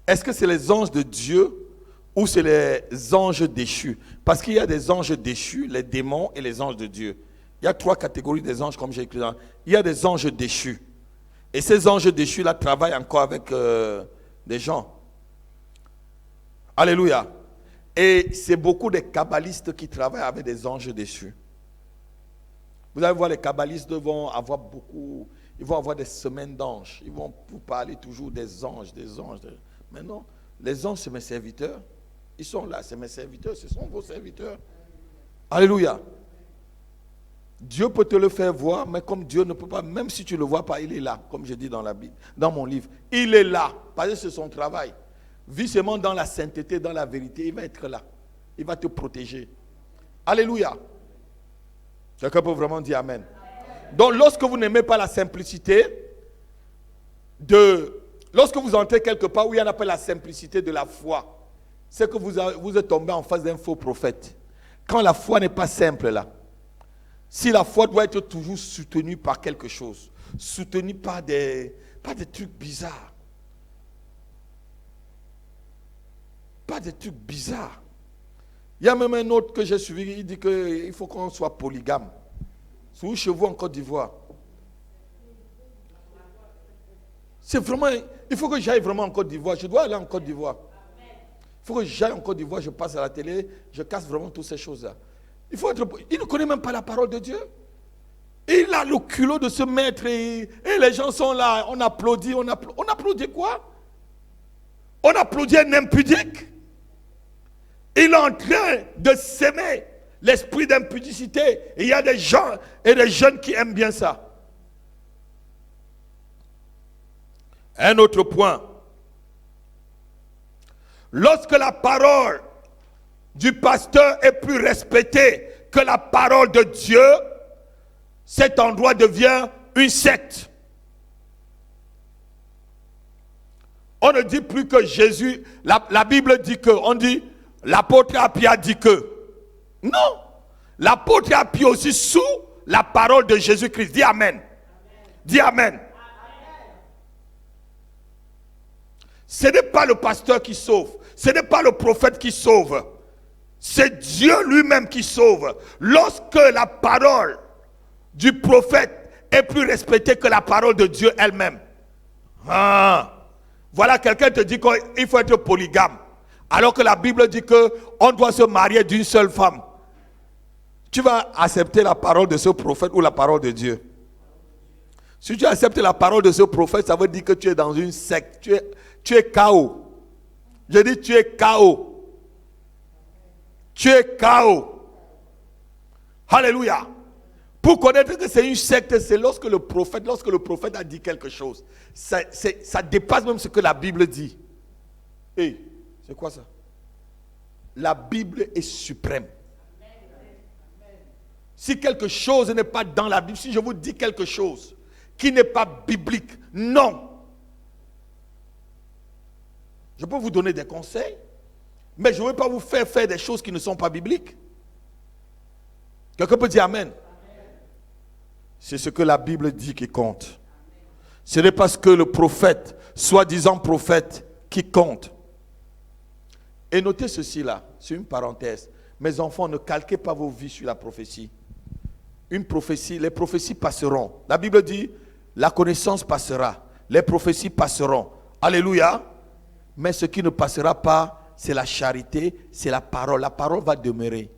Est-ce que c'est les anges de Dieu ou c'est les anges déchus? Parce qu'il y a des anges déchus, les démons et les anges de Dieu. Il y a 3 catégories des anges comme j'ai écrit là. Il y a des anges déchus. Et ces anges déchus-là travaillent encore avec des gens. Alléluia. Et c'est beaucoup de kabbalistes qui travaillent avec des anges déchus. Vous allez voir, les kabbalistes vont avoir beaucoup, ils vont avoir des semaines d'anges. Ils vont vous parler toujours des anges, des anges. Mais non, les anges, c'est mes serviteurs. Ils sont là, c'est mes serviteurs, ce sont vos serviteurs. Alléluia. Dieu peut te le faire voir, mais comme Dieu ne peut pas, même si tu ne le vois pas, il est là, comme je dis dans la Bible, dans mon livre. Il est là, parce que c'est son travail. Vis seulement dans la sainteté, dans la vérité, il va être là. Il va te protéger. Alléluia. Quelqu'un peut vraiment dire Amen. Donc, lorsque vous n'aimez pas la simplicité lorsque vous entrez quelque part où il n'y en a pas la simplicité de la foi, c'est que vous êtes tombé en face d'un faux prophète. Quand la foi n'est pas simple là, si la foi doit être toujours soutenue par quelque chose, soutenue par des trucs bizarres, pas des trucs bizarres. Il y a même un autre que j'ai suivi, il dit qu'il faut qu'on soit polygame. C'est où chez vous en Côte d'Ivoire? C'est vraiment, il faut que j'aille vraiment en Côte d'Ivoire. Je dois aller en Côte d'Ivoire. Il faut que j'aille en Côte d'Ivoire, je passe à la télé, je casse vraiment toutes ces choses-là. Il ne connaît même pas la parole de Dieu. Il a le culot de se mettre et les gens sont là, on applaudit, on applaudit quoi? On applaudit un impudique. Il est en train de s'aimer l'esprit d'impudicité. Il y a des gens et des jeunes qui aiment bien ça. Un autre point. Lorsque la parole du pasteur est plus respectée que la parole de Dieu, cet endroit devient une secte. On ne dit plus que Jésus, la Bible dit que, on dit, l'apôtre Appie a dit que. Non, l'apôtre Appie aussi sous la parole de Jésus-Christ. Dis Amen. Dis Amen. Ce n'est pas le pasteur qui sauve, ce n'est pas le prophète qui sauve, c'est Dieu lui-même qui sauve. Lorsque la parole du prophète est plus respectée que la parole de Dieu elle-même. Voilà, quelqu'un te dit qu'il faut être polygame, alors que la Bible dit qu'on doit se marier d'une seule femme. Tu vas accepter la parole de ce prophète ou la parole de Dieu? Si tu acceptes la parole de ce prophète, ça veut dire que tu es dans une secte. Tu es KO. Je dis tu es KO. Tu es KO. Alléluia. Pour connaître que c'est une secte, c'est lorsque le prophète a dit quelque chose. Ça dépasse même ce que la Bible dit. Hey, c'est quoi ça? La Bible est suprême. Si quelque chose n'est pas dans la Bible, si je vous dis quelque chose qui n'est pas biblique, non. Je peux vous donner des conseils, mais je ne vais pas vous faire des choses qui ne sont pas bibliques. Quelqu'un peut dire Amen. C'est ce que la Bible dit qui compte. Ce n'est pas ce que le prophète, soi-disant prophète, qui compte. Et notez ceci là, c'est une parenthèse. Mes enfants, ne calquez pas vos vies sur la prophétie. Une prophétie, les prophéties passeront. La Bible dit, la connaissance passera, les prophéties passeront. Alléluia. Mais ce qui ne passera pas, c'est la charité, c'est la parole. La parole va demeurer.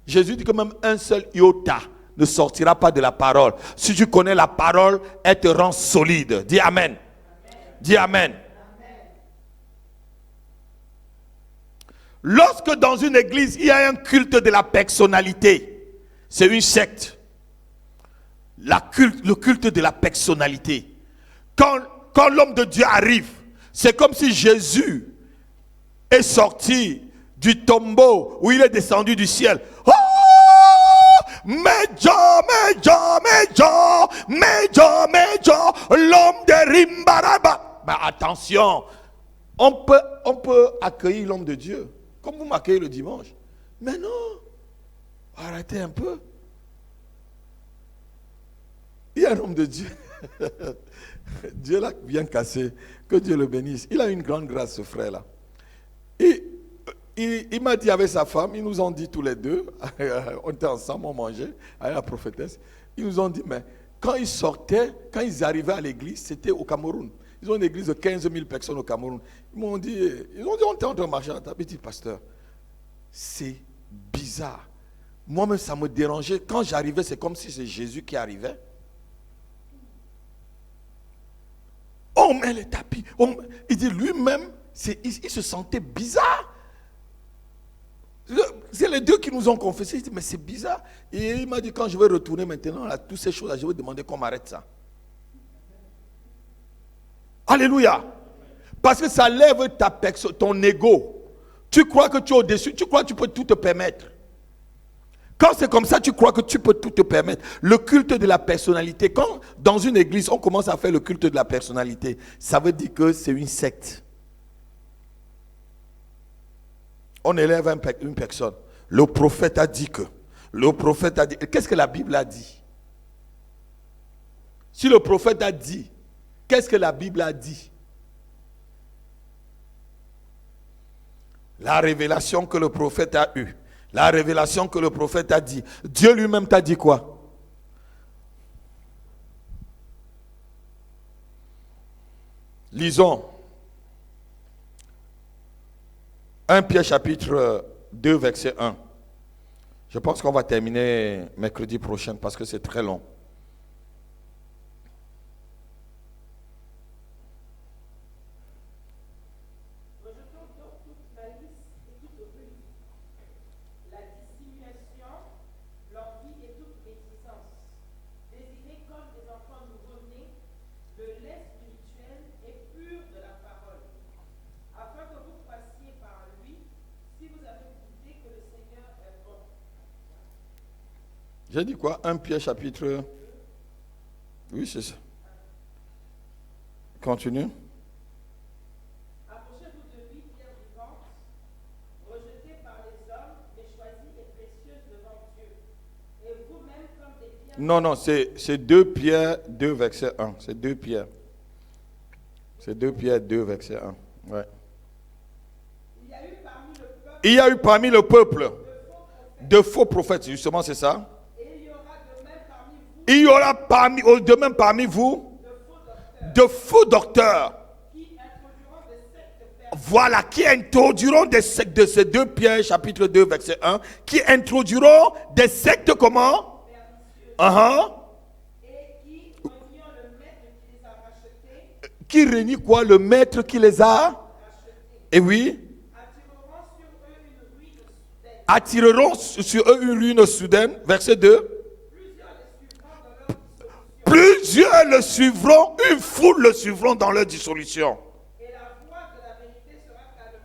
Jésus dit que même un seul iota ne sortira pas de la parole. Si tu connais la parole, elle te rend solide. Dis Amen. Dis Amen. Lorsque dans une église, il y a un culte de la personnalité, c'est une secte. Le culte de la personnalité. Quand l'homme de Dieu arrive, c'est comme si Jésus est sorti du tombeau où il est descendu du ciel. Oh! Méjo, l'homme de Rimbaraba. Mais attention, on peut accueillir l'homme de Dieu, comme vous m'accueillez le dimanche. Mais non, arrêtez un peu. Il y a un homme de Dieu. Dieu l'a bien cassé. Que Dieu le bénisse. Il a une grande grâce, ce frère-là. Il m'a dit avec sa femme, ils nous ont dit tous les deux, on était ensemble, on mangeait avec la prophétesse. Ils nous ont dit, mais quand ils sortaient, quand ils arrivaient à l'église, c'était au Cameroun. Ils ont une église de 15 000 personnes au Cameroun. Ils ont dit, on était en train de marcher à la table. Ils disent, pasteur, c'est bizarre. Moi-même, ça me dérangeait. Quand j'arrivais, c'est comme si c'est Jésus qui arrivait. On met les tapis. Il dit lui-même, il se sentait bizarre. C'est les deux qui nous ont confessé. Il dit, mais c'est bizarre. Et il m'a dit, quand je vais retourner maintenant à toutes ces choses-là, je vais demander qu'on m'arrête ça. Alléluia. Parce que ça lève ton ego. Tu crois que tu es au-dessus. Tu crois que tu peux tout te permettre. Quand c'est comme ça, tu crois que tu peux tout te permettre. Le culte de la personnalité. Quand dans une église, on commence à faire le culte de la personnalité, ça veut dire que c'est une secte. On élève une personne. Le prophète a dit que. Le prophète a dit. Qu'est-ce que la Bible a dit? Si le prophète a dit, qu'est-ce que la Bible a dit? La révélation que le prophète a eue. La révélation que le prophète a dit. Dieu lui-même t'a dit quoi? Lisons. 1 Pierre chapitre 2 verset 1. Je pense qu'on va terminer mercredi prochain parce que c'est très long. J'ai dit quoi? 1 Pierre chapitre... Oui, c'est ça. Continue. Approchez-vous de lui, pierre vivante, rejetée par les hommes, mais choisie et précieuse devant Dieu. Et vous-même comme des pierres... Non, c'est 2 Pierre 2, verset 1. C'est 2 Pierre. C'est 2 Pierre 2, verset 1. Ouais. Il y a eu parmi le peuple de faux prophètes, justement, c'est ça. Il y aura de même parmi vous de faux docteurs. Voilà, qui introduiront des sectes de ces 2 Pierre, chapitre 2, verset 1, qui introduiront des sectes comment? Qui réunit quoi? Le maître qui les a? Et oui. Attireront sur eux une ruine soudaine. Verset 2. Plusieurs le suivront, une foule le suivront dans leur dissolution.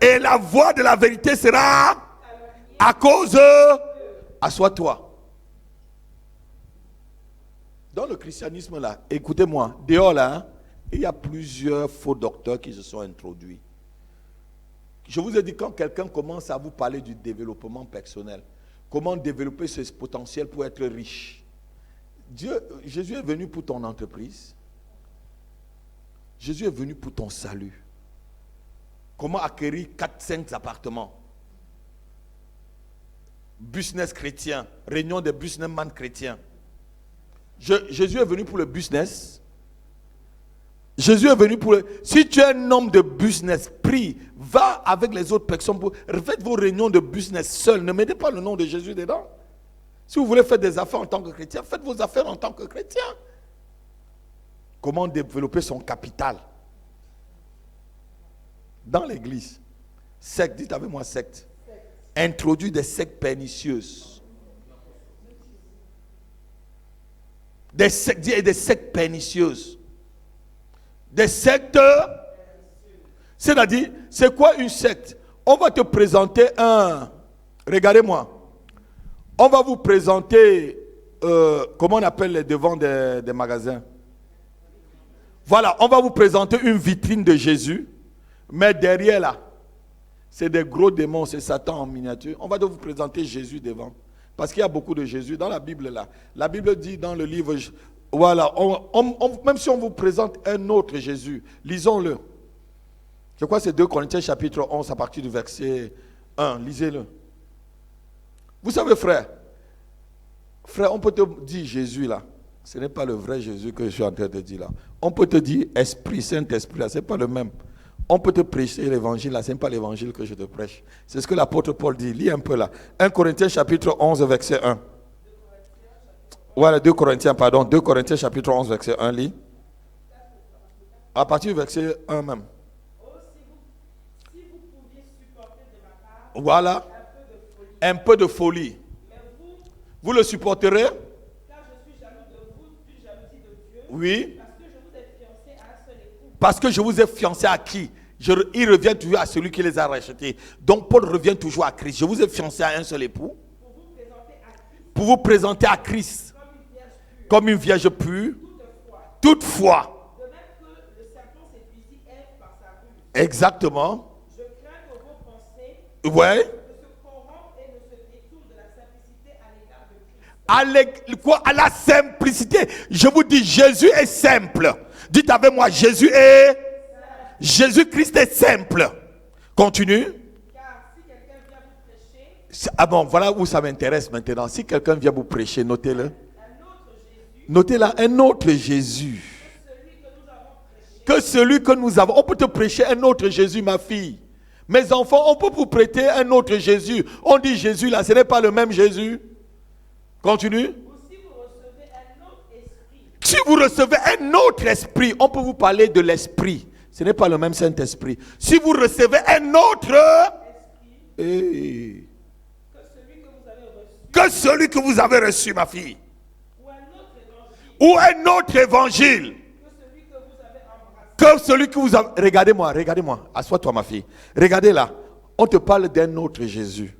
Et la voix de la vérité sera à cause assois-toi. Dans le christianisme là, écoutez-moi, dehors là, il y a plusieurs faux docteurs qui se sont introduits. Je vous ai dit, quand quelqu'un commence à vous parler du développement personnel, comment développer ce potentiel pour être riche, Jésus est venu pour ton entreprise. Jésus est venu pour ton salut. Comment acquérir 4-5 appartements? Business chrétien, réunion des businessmen chrétiens. Jésus est venu pour le business. Jésus est venu pour le... Si tu es un homme de business, prie, va avec les autres personnes. Faites vos réunions de business seuls. Ne mettez pas le nom de Jésus dedans. Si vous voulez faire des affaires en tant que chrétien, faites vos affaires en tant que chrétien. Comment développer son capital? Dans l'église. Secte, dites avec moi secte. Introduire des sectes pernicieuses. Des sectes pernicieuses. Des sectes, c'est-à-dire, c'est quoi une secte? On va te présenter regardez-moi, on va vous présenter, comment on appelle les devants des magasins? Voilà, on va vous présenter une vitrine de Jésus, mais derrière là, c'est des gros démons, c'est Satan en miniature. On va vous présenter Jésus devant, parce qu'il y a beaucoup de Jésus dans la Bible là. La Bible dit dans le livre... Voilà, même si on vous présente un autre Jésus, lisons-le. Je crois que c'est 2 Corinthiens chapitre 11 à partir du verset 1. Lisez-le. Vous savez, frère, on peut te dire Jésus là. Ce n'est pas le vrai Jésus que je suis en train de dire là. On peut te dire Esprit, Saint-Esprit là, ce n'est pas le même. On peut te prêcher l'évangile là, ce n'est pas l'évangile que je te prêche. C'est ce que l'apôtre Paul dit. Lis un peu là. 1 Corinthiens chapitre 11 verset 1. Voilà, 2 Corinthiens chapitre 11, verset 1, lit. À partir du verset 1 même. Voilà, un peu de folie. Vous le supporterez? Car je suis jaloux de vous d'une jalousie de Dieu. Oui. Parce que je vous ai fiancé à un seul époux. Parce que je vous ai fiancé à qui? Il revient toujours à celui qui les a rachetés. Donc Paul revient toujours à Christ. Je vous ai fiancé à un seul époux. Pour vous présenter à Christ. Comme une vierge pure. Toutefois. De même que le serpent séduisit Ève par sa ruse. Exactement. Je crains que vos pensées Ouais. ne se corrompent et ne se détournent de la simplicité à l'égard de Christ. À la simplicité. Je vous dis, Jésus est simple. Dites avec moi, Jésus Christ est simple. Continue. Car si quelqu'un vient vous prêcher, Ah bon, voilà où ça m'intéresse maintenant. Si quelqu'un vient vous prêcher, notez-le. Notez là, un autre Jésus. Que celui que nous avons. On peut te prêcher un autre Jésus, ma fille. Mes enfants, on peut vous prêter un autre Jésus. On dit Jésus là, ce n'est pas le même Jésus. Continue. Si vous recevez un autre esprit, on peut vous parler de l'esprit. Ce n'est pas le même Saint-Esprit. Si vous recevez un autre esprit, que celui que vous avez reçu, ma fille. Ou un autre évangile. Que celui que vous avez... Regardez-moi. Assois-toi, ma fille. Regardez là. On te parle d'un autre Jésus,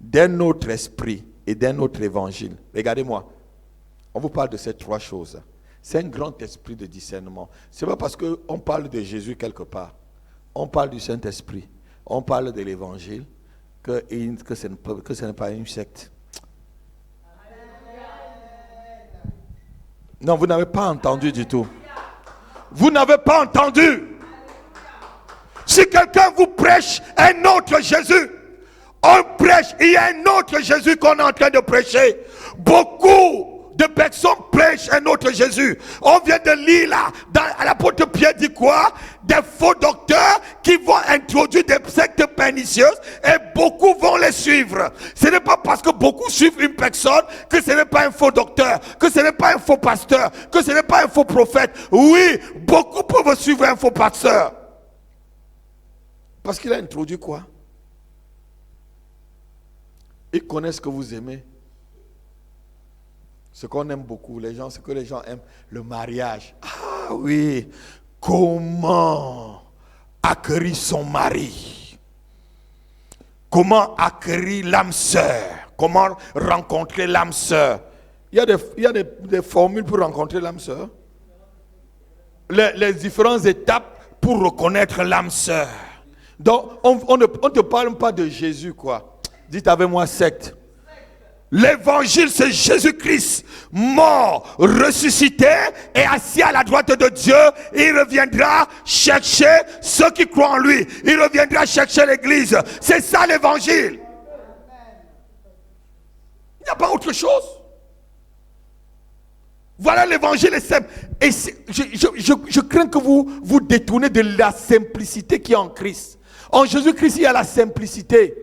d'un autre esprit et d'un autre évangile. Regardez-moi, on vous parle de ces trois choses. C'est un grand esprit de discernement. Ce n'est pas parce qu'on parle de Jésus quelque part. On parle du Saint-Esprit. On parle de l'évangile que ce n'est pas une secte. Non, vous n'avez pas entendu du tout. Vous n'avez pas entendu. Si quelqu'un vous prêche un autre Jésus, on prêche, il y a un autre Jésus qu'on est en train de prêcher. Beaucoup de personnes prêchent un autre Jésus. On vient de lire là, à l'apôtre Pierre dit quoi? Des faux docteurs qui vont introduire des sectes pernicieuses et beaucoup vont les suivre. Ce n'est pas parce que beaucoup suivent une personne que ce n'est pas un faux docteur, que ce n'est pas un faux pasteur, que ce n'est pas un faux prophète. Oui, beaucoup peuvent suivre un faux pasteur. Parce qu'il a introduit quoi? Ils connaissent ce que vous aimez. Ce qu'on aime beaucoup, ce que les gens aiment, le mariage. Ah oui, comment acquérir son mari? Comment acquérir l'âme sœur? Comment rencontrer l'âme sœur? Il y a des formules pour rencontrer l'âme sœur. Les différentes étapes pour reconnaître l'âme sœur. Donc, on ne te parle pas de Jésus, quoi. Dites avec moi, secte. L'évangile, c'est Jésus-Christ, mort, ressuscité et assis à la droite de Dieu. Il reviendra chercher ceux qui croient en lui. Il reviendra chercher l'église. C'est ça l'évangile. Il n'y a pas autre chose. Voilà l'évangile est simple. Et je crains que vous détournez de la simplicité qui est en Christ. En Jésus-Christ, il y a la simplicité.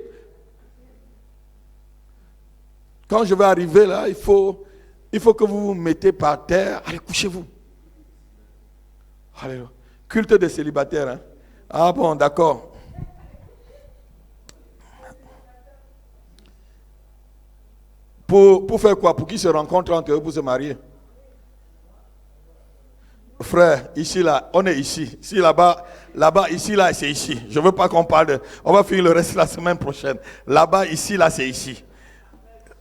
Quand je vais arriver là, il faut que vous vous mettez par terre. Allez, couchez-vous. Alléluia. Culte des célibataires. Hein? Ah bon, d'accord. Pour faire quoi? Pour qu'ils se rencontrent entre eux pour se marier. Frère, ici, là, on est ici. Ici, là-bas, ici, là, c'est ici. Je ne veux pas qu'on parle de... On va finir le reste la semaine prochaine. Là-bas, ici, là, c'est ici.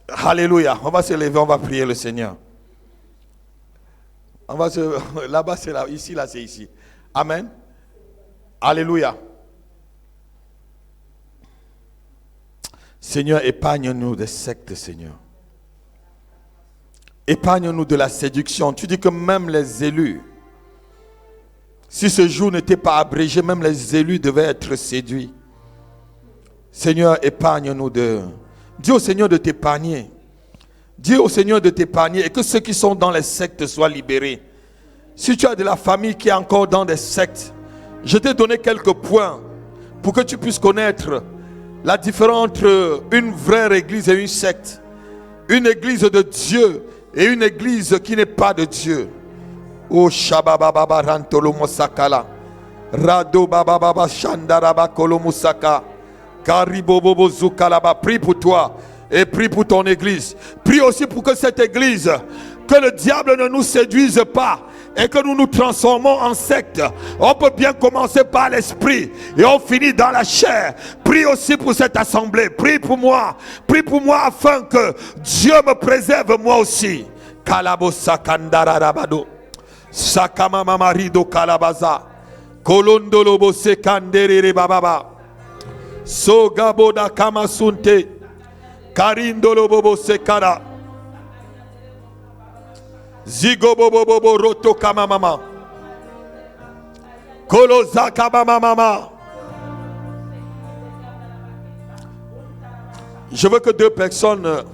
Alléluia. On va se lever, on va prier le Seigneur. Là-bas, c'est là. Ici, là, c'est ici. Amen. Alléluia. Seigneur, épargne-nous des sectes, Seigneur. Épargne-nous de la séduction. Tu dis que même les élus, si ce jour n'était pas abrégé, même les élus devaient être séduits. Seigneur, épargne-nous de... Dis au Seigneur de t'épargner. Dis au Seigneur de t'épargner et que ceux qui sont dans les sectes soient libérés. Si tu as de la famille qui est encore dans des sectes, je t'ai donné quelques points pour que tu puisses connaître la différence entre une vraie église et une secte. Une église de Dieu et une église qui n'est pas de Dieu. Oh Shabababa Rantolo Mosakala. Rado Bababa Shandaraba Kolomusaka. Karibobobo Zukalaba. Prie pour toi et prie pour ton église. Prie aussi pour que cette église, que le diable ne nous séduise pas et que nous nous transformons en secte. On peut bien commencer par l'esprit et on finit dans la chair. Prie aussi pour cette assemblée. Prie pour moi. Prie pour moi afin que Dieu me préserve moi aussi. Kalabo Sakandara Rabado. Sakama Mamarido Kalabaza. Kolondolobo Sekandere Bababa. Sogaboda Kamasunte. Karindolobo Sekara. Zigobobobo Roto Kamamama. Kolozaka Mama. Je veux que deux personnes,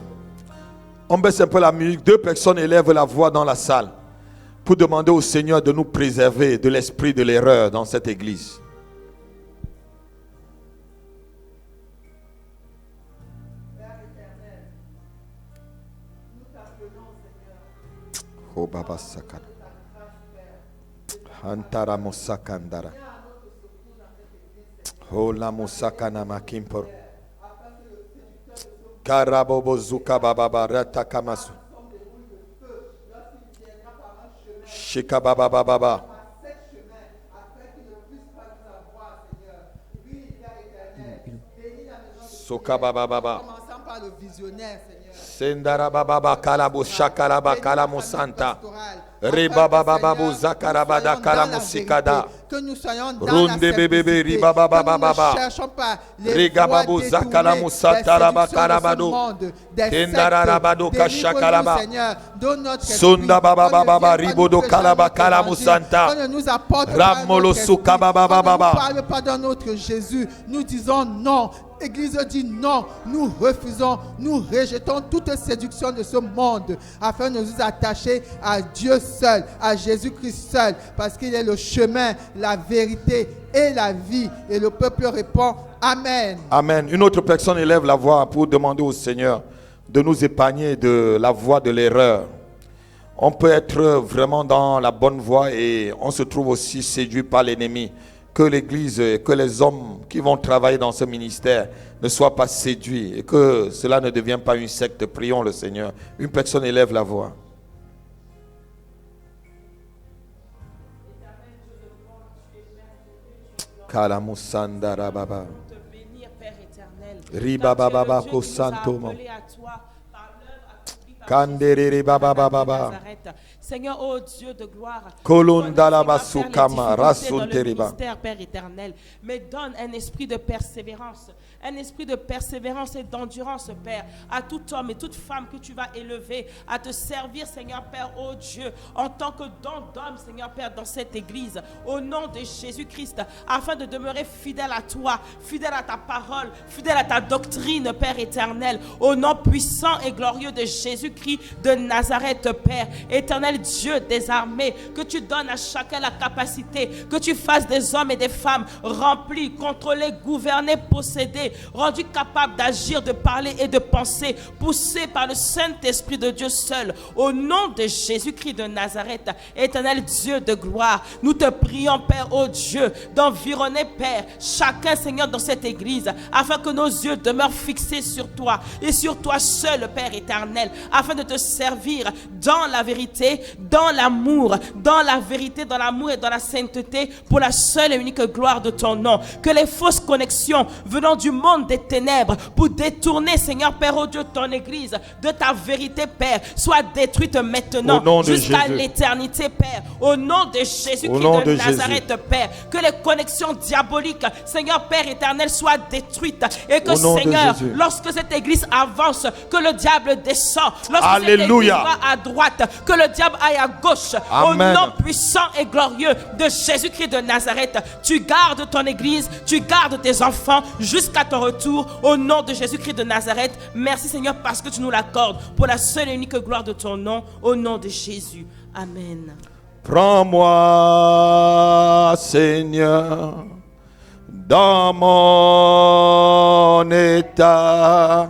on baisse un peu la musique, deux personnes élèvent la voix dans la salle pour demander au Seigneur de nous préserver de l'esprit de l'erreur dans cette église. Oh Baba Sakana. Antara Musakandara. Oh la Musakana Makimpor. Karabobo Zuka Baba Rata Kamasu. Shika Baba Baba. Soka Baba Baba. Commençons par le visionnaire, Seigneur. Sendara baba kalabo shakalaba kalamusanta. Riba baba zakarabada kalamusikada. Que nous soyons dans Runde la bébé simplicité, riba baba que nous ne baba. cherchons pas les Riga voies babu détournées zakala des musata raba séductions de ce karabado. monde, des Tendara sectes. rabado kashakalaba. Délivre-nous, Seigneur, donne notre esprit. Sunda baba Qu'on ne baba vienne pas ribodo nous prêcher kalaba notre kalamusanta. évangile, qu'on ne nous apporte pas Ramolo notre esprit, suka baba qu'on ne baba. nous parle pas de notre Jésus. Nous disons non. L'Église dit non, nous refusons, nous rejetons toute séduction de ce monde afin de nous attacher à Dieu seul, à Jésus-Christ seul, parce qu'il est le chemin, la vérité et la vie. Et le peuple répond Amen. Amen. Une autre personne élève la voix pour demander au Seigneur de nous épargner de la voie de l'erreur. On peut être vraiment dans la bonne voie et on se trouve aussi séduit par l'ennemi. Que l'Église, que les hommes qui vont travailler dans ce ministère ne soient pas séduits et que cela ne devienne pas une secte. Prions le Seigneur. Une personne élève la voix. Kalamusanda rababa. Te bénir, Père éternel. Riba Car tu es baba le Dieu qui nous a santo. appelés à toi par l'œuvre accomplie par Kandere Jésus, baba Christ de baba. Nazareth. Seigneur, ô Dieu de gloire, Kolunda la connais, Seigneur, Père, basukama, les difficultés dans le rasunteriba. ministère, Père éternel, mais donne un esprit de persévérance et d'endurance, Père, à tout homme et toute femme que tu vas élever à te servir, Seigneur Père, ô Dieu, en tant que don d'homme, Seigneur Père, dans cette église, au nom de Jésus-Christ, afin de demeurer fidèle à toi, fidèle à ta parole, fidèle à ta doctrine, Père éternel, au nom puissant et glorieux de Jésus-Christ de Nazareth, Père, éternel Dieu des armées, que tu donnes à chacun la capacité, que tu fasses des hommes et des femmes remplis, contrôlés, gouvernés, possédés, rendus capables d'agir, de parler et de penser, poussés par le Saint-Esprit de Dieu seul, au nom de Jésus-Christ de Nazareth, éternel Dieu de gloire, nous te prions, Père, ô Dieu, d'environner, Père, chacun, Seigneur, dans cette église, afin que nos yeux demeurent fixés sur toi et sur toi seul, Père éternel, afin de te servir dans la vérité, dans l'amour, dans la vérité, dans l'amour et dans la sainteté, pour la seule et unique gloire de ton nom. Que les fausses connexions venant du monde des ténèbres pour détourner, Seigneur Père, oh Dieu, ton église de ta vérité, Père, soient détruites maintenant jusqu'à l'éternité, Père. Au nom de Jésus-Christ de Nazareth, Père, que les connexions diaboliques, Seigneur Père éternel, soient détruites et que, Seigneur, lorsque cette église avance, que le diable descend. Lorsque cette église va à droite, que le diable aille à gauche. Amen. Au nom puissant et glorieux de Jésus-Christ de Nazareth, tu gardes ton église, tu gardes tes enfants jusqu'à ton retour. Au nom de Jésus-Christ de Nazareth, merci Seigneur parce que tu nous l'accordes pour la seule et unique gloire de ton nom. Au nom de Jésus. Amen. Prends-moi, Seigneur, dans mon état.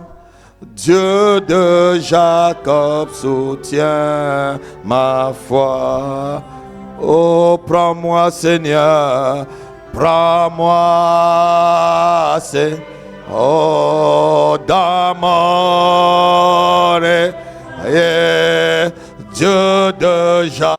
Dieu de Jacob soutient ma foi. Oh, prends-moi, Seigneur, prends-moi, Seigneur. Oh, dans mon état, Dieu de Jacob.